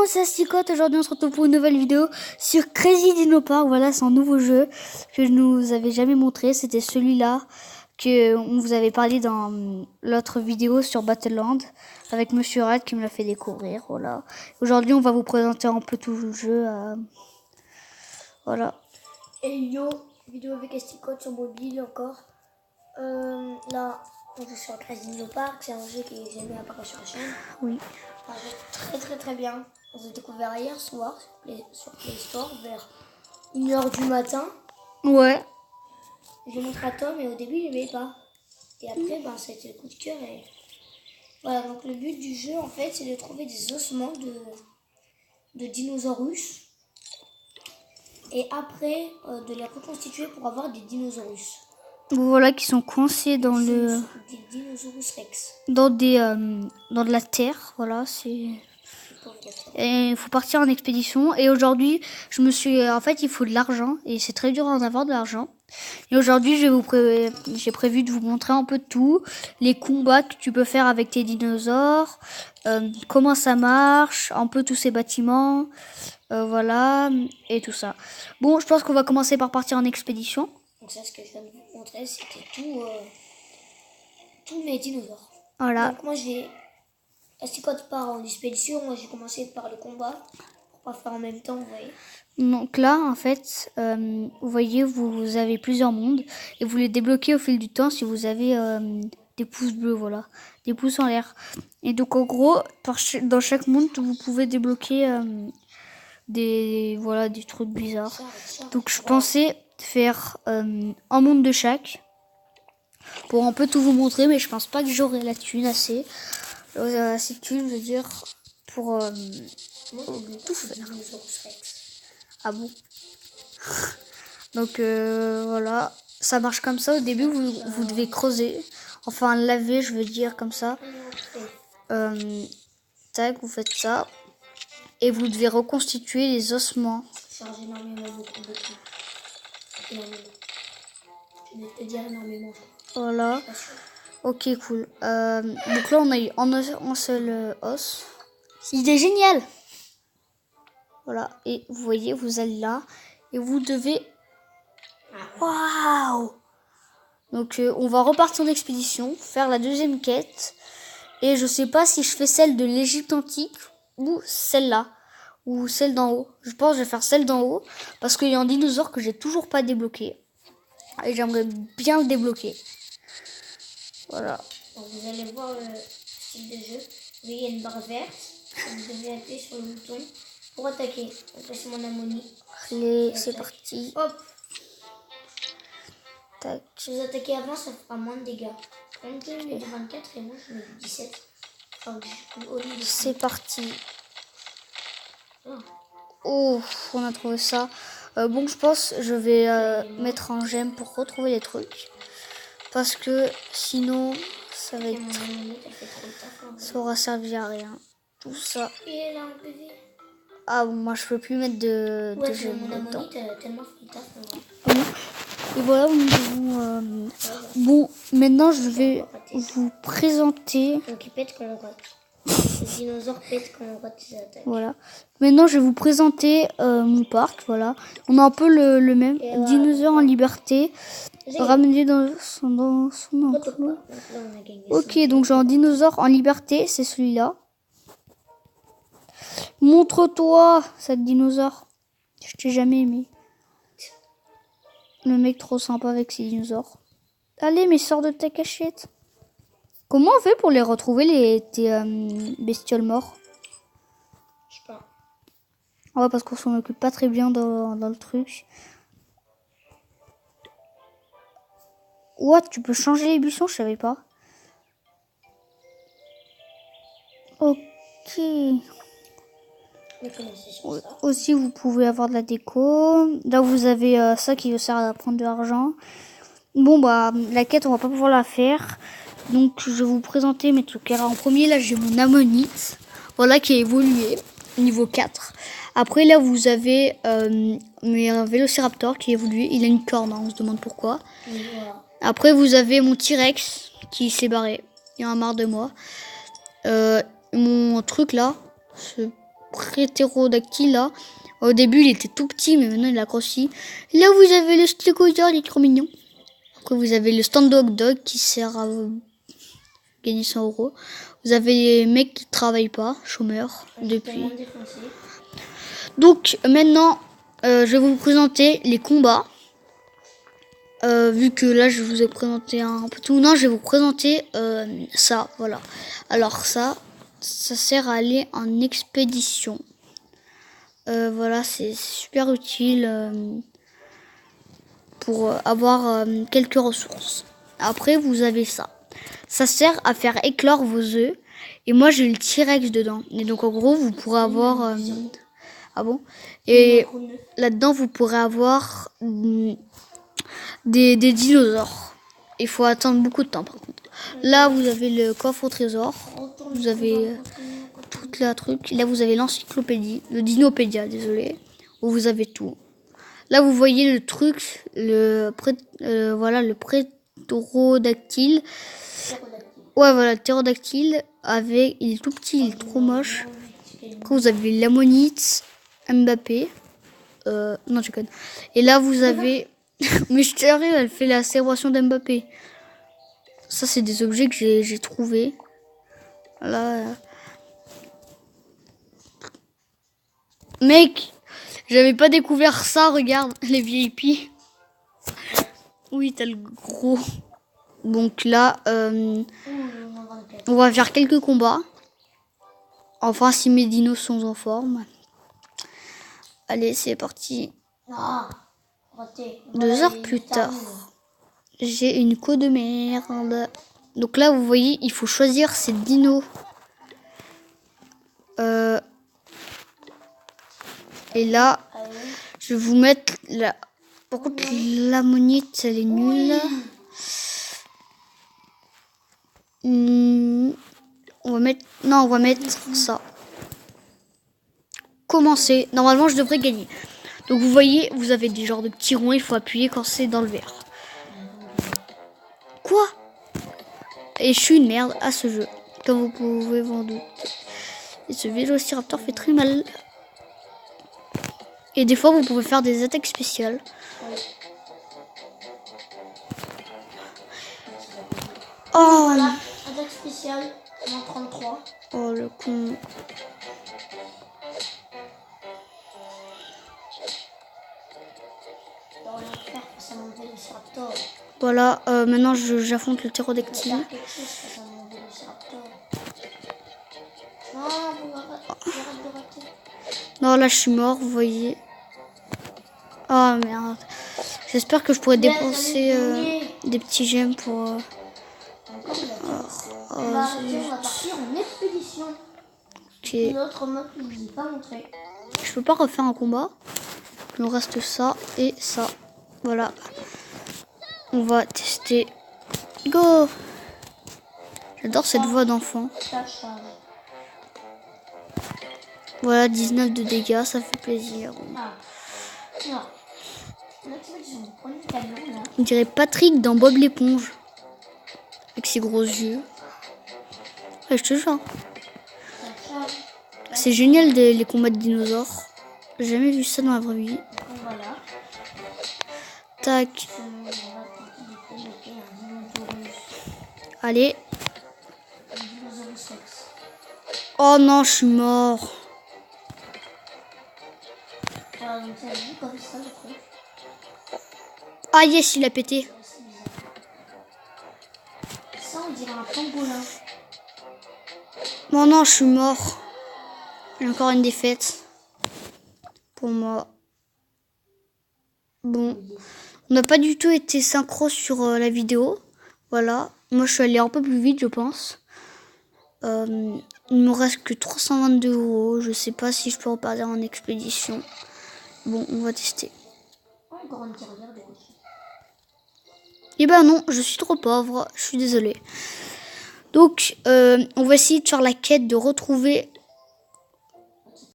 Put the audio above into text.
c'est Asticote. Aujourd'hui, on se retrouve pour une nouvelle vidéo sur Crazy Dino Park. Voilà, c'est un nouveau jeu que je ne vous avais jamais montré. C'était celui-là que on vous avait parlé dans l'autre vidéo sur Battleland avec Monsieur Rad qui me l'a fait découvrir. Voilà. Aujourd'hui, on va vous présenter un peu tout le jeu. Voilà. Et yo, vidéo avec Asticote sur mobile encore. Là, on est sur Crazy Dino Park. C'est un jeu qui est jamais apparu sur la chaîne. Oui. Un jeu très bien. On s'est découvert hier soir sur Play Store vers 1h du matin. Ouais. Je l'ai montré à Tom et au début il n'aimait pas. Et après ça a été le coup de cœur. Et voilà, donc le but du jeu en fait c'est de trouver des ossements de dinosaures. Et après de les reconstituer pour avoir des dinosaures. Voilà, qui sont coincés dans Des dinosaures rex. dans de la terre. Voilà, c'est. Et il faut partir en expédition. Et aujourd'hui, en fait, il faut de l'argent. Et c'est très dur d'en avoir de l'argent. Et aujourd'hui, j'ai prévu de vous montrer un peu de tout. Les combats que tu peux faire avec tes dinosaures. Comment ça marche. Un peu tous ces bâtiments. Voilà. Et tout ça. Bon, je pense qu'on va commencer par partir en expédition. Donc ça, ce que je viens de vous montrer, c'était tous mes dinosaures. Voilà. Donc moi, Asticote part en expédition, moi j'ai commencé par le combat, pour pas faire en même temps, vous voyez. Donc là, en fait, vous voyez, vous avez plusieurs mondes et vous les débloquez au fil du temps si vous avez des pouces bleus, voilà, des pouces en l'air. Et donc en gros, dans chaque monde, vous pouvez débloquer des trucs bizarres. Donc je pensais faire un monde de chaque pour un peu tout vous montrer, mais je pense pas que j'aurai la thune assez. Assez de thunes, je veux dire, pour tout faire. Ah bon? Donc voilà, ça marche comme ça. Au début, vous devez creuser, enfin laver, je veux dire, comme ça. Tac, vous faites ça. Et vous devez reconstituer les ossements. Ça change énormément, beaucoup. Énormément. Je vais te dire énormément. Voilà. Ok, cool. Donc là, on a eu un seul os. Idée géniale! Voilà, et vous voyez, vous allez là, et vous devez... Waouh! Donc on va repartir en expédition, faire la deuxième quête, et je sais pas si je fais celle de l'Égypte antique, ou celle-là, ou celle d'en haut. Je pense que je vais faire celle d'en haut, parce qu'il y a un dinosaure que j'ai toujours pas débloqué, et j'aimerais bien le débloquer. Voilà. Donc vous allez voir le style de jeu. Vous voyez, il y a une barre verte, vous devez appuyer sur le bouton pour attaquer. Donc là c'est mon ammonie. Allez, c'est parti. Hop! Tac. Si vous attaquez avant, ça fera moins de dégâts. Donc je mets du 24 et moi je mets du 17. Enfin, c'est parti. Oh, on a trouvé ça. Bon, je pense que je vais mettre un j'aime pour retrouver les trucs. Parce que sinon, ça va être... Ça aura servi à rien. Tout ça. Et là, un PV. Ah bon, moi je peux plus mettre de j'aime dedans. Et voilà, nous devons... Bon, maintenant je vais vous présenter... Donc il pète quand on rate. Le dinosaure pète quand on rate ses attaques. Voilà. Maintenant je vais vous présenter mon parc, voilà. On a un peu le même. Dinosaure en liberté. Ramené dans son enclos. Ok, donc j'ai un dinosaure en liberté, c'est celui-là. Montre-toi, cette dinosaure. Je t'ai jamais aimé. Le mec trop sympa avec ses dinosaures. Allez, mais sors de ta cachette. Comment on fait pour les retrouver, tes bestioles morts? Je sais pas. Ouais, parce qu'on s'en occupe pas très bien dans le truc. What? Tu peux changer les buissons? Je savais pas. Ok. Aussi, vous pouvez avoir de la déco. Là, vous avez ça qui vous sert à prendre de l'argent. Bon, bah, la quête, on va pas pouvoir la faire. Donc, je vais vous présenter mes trucs. Alors, en premier, là, j'ai mon ammonite. Voilà, qui a évolué. Niveau 4. Après, là, vous avez un vélociraptor qui a évolué. Il a une corne, hein, on se demande pourquoi. Voilà. Après, vous avez mon T-Rex qui s'est barré. Il en a marre de moi. Mon truc, là, ptérodactyle là. Au début, il était tout petit, mais maintenant il a grossi. Et là, vous avez le stégosaure, il est trop mignon. Après, vous avez le stand hot dog qui sert à gagner 100 €. Vous avez les mecs qui travaillent pas, chômeurs, depuis. Donc, maintenant, je vais vous présenter les combats. Vu que là, je vous ai présenté un peu tout. Non, je vais vous présenter ça, voilà. Alors ça sert à aller en expédition. Voilà, c'est super utile pour avoir quelques ressources. Après, vous avez ça. Ça sert à faire éclore vos œufs. Et moi, j'ai le T-Rex dedans. Et donc, en gros, vous pourrez avoir... ah bon? Et là-dedans, vous pourrez avoir des dinosaures. Il faut attendre beaucoup de temps, par contre. Là, vous avez le coffre au trésor. Vous avez toute la truc. Là, vous avez l'encyclopédie, le Dinopédia, désolé, où vous avez tout. Là, vous voyez le truc, voilà, le ptérodactyle. Ouais, voilà, le ptérodactyle avec, il est tout petit, il est trop moche. Après, vous avez l'ammonite, Mbappé. Non, je connais. Et là, vous avez, mais je t'arrive, elle fait la célébration d'Mbappé. Ça, c'est des objets que j'ai trouvés. Là. Mec, j'avais pas découvert ça, regarde, les VIP. Oui, t'as le gros. Donc là, on va faire quelques combats. Enfin, si mes dinos sont en forme. Allez, c'est parti. 2 heures plus tard, j'ai une queue de merde. Donc là, vous voyez, il faut choisir ses dinos. Et là, je vais vous mettre la... Par contre, l'ammonite, elle est nulle. On va mettre... Non, on va mettre ça. Commencer. Normalement, je devrais gagner. Donc, vous voyez, vous avez des genres de petits ronds. Il faut appuyer quand c'est dans le vert. Quoi? Et je suis une merde à ce jeu. Comme vous pouvez vous en douter. Et ce vélociraptor fait très mal. Et des fois, vous pouvez faire des attaques spéciales. Oh, voilà, attaque spéciale, 33. Oh, le con. Voilà, maintenant j'affronte le ptérodactyle. Non, là je suis mort, vous voyez. Oh merde. J'espère que je pourrai dépenser des petits gemmes pour... On va partir en expédition. Okay. L'autre mode que je vous ai pas montré. Je peux pas refaire un combat. Il nous reste ça et ça. Voilà. On va tester. Go! J'adore cette voix d'enfant. Voilà, 19 de dégâts, ça fait plaisir. On dirait Patrick dans Bob l'éponge. Avec ses gros yeux. Ouais, je te jure. C'est génial les combats de dinosaures. J'ai jamais vu ça dans la vraie vie. Tac. Allez. Oh non, je suis mort. Ah yes, il a pété. Ça, on dirait un pangolin. Bon non, je suis mort. J'ai encore une défaite. Pour moi. Bon. On n'a pas du tout été synchro sur la vidéo. Voilà. Moi, je suis allée un peu plus vite, je pense. Il me reste que 322 €. Je sais pas si je peux repartir en expédition. Bon, on va tester. Eh ben non, je suis trop pauvre. Je suis désolée. Donc, on va essayer de faire la quête de retrouver